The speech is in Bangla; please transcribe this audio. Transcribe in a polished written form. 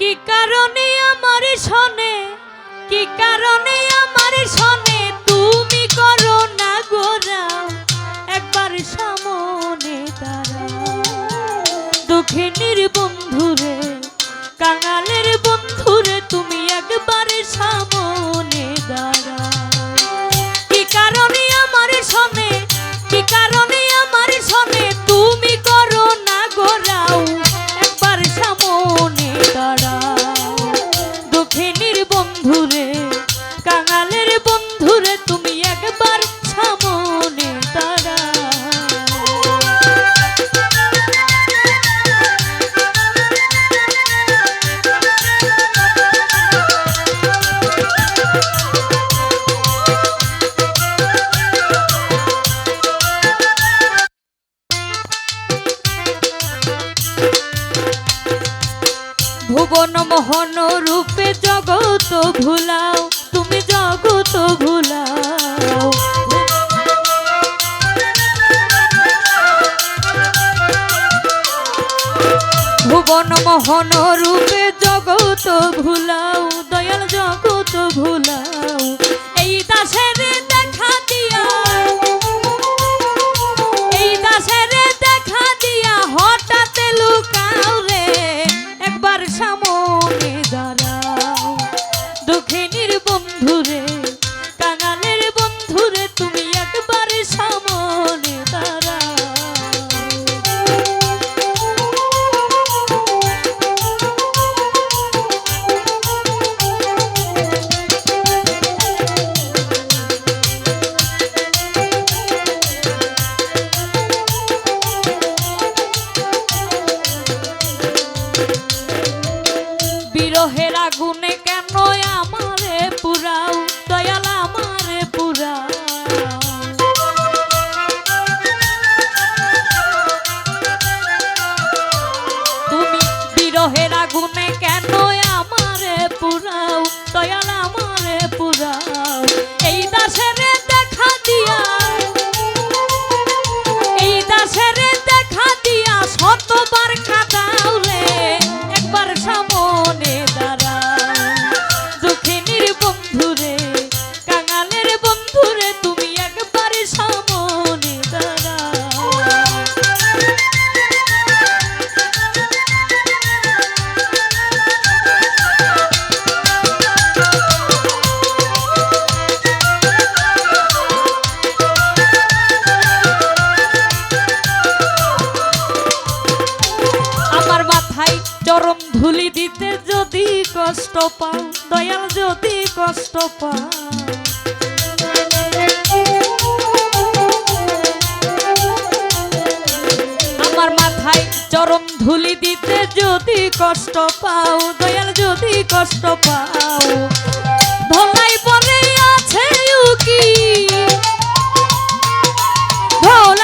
কি কারণে আমার শোনে, কি কারণে আমার শোনে তুমি করো না গোরাও, একবার সামনে দাঁড়াও। দুঃখিনীর বন্ধুরে, কাঙালের বন্ধুরে, তুমি একবার সামনে দাঁড়াও। কি কারণে আমার শোনে, কি কারণে আমার শোনে তুমি করো না গোরাও, একবার সামনে দাঁড়াও। দুঃখিনীর বন্ধুরে, কাঙালের বন্ধুরে, তুমি একবার সামনে দাঁড়াও। ভুবন মোহন রূপে জগত ভুলাও, তুমি জগত ভুলাও। ভুবন মোহন রূপে জগত ভুলাও, দয়াল জগত ভুলাও। এই দাসের দেখা দিয়া, এই দাসের দেখা দিয়া হঠাৎ লুকাও রে, একবার সামনে দাঁড়াও। দুঃখিনীর বন্ধুরে, কাঙালের বন্ধুরে, তুমি একবার সামনে দাঁড়াও। বিরহের আগুনে কেন আমারে পুরাও, দয়াল আমারে পুরাও। তুমি বিরহের আগুনে কেন আমারে পুরাও, দয়াল আমারে পুরাও। এই দাসের দেখা দিয়া, এই দাসের দেখা দিয়া শতবার কাঁদাও রে, একবার সামনে দাঁড়াও। দুঃখিনীর বন্ধুরে, কাঙালের বন্ধুরে, তুমি একবার সামনে দাঁড়াও। আমার মাথায় চরম ধুলি দিতে যদি কষ্ট পাও, দয়াল যদি কষ্ট পাও। আমার মাথায় চরম ধুলি দিতে যদি কষ্ট পাও, দয়াল যদি কষ্ট পাও। ধলাই পরে আছে উকি, ধলাই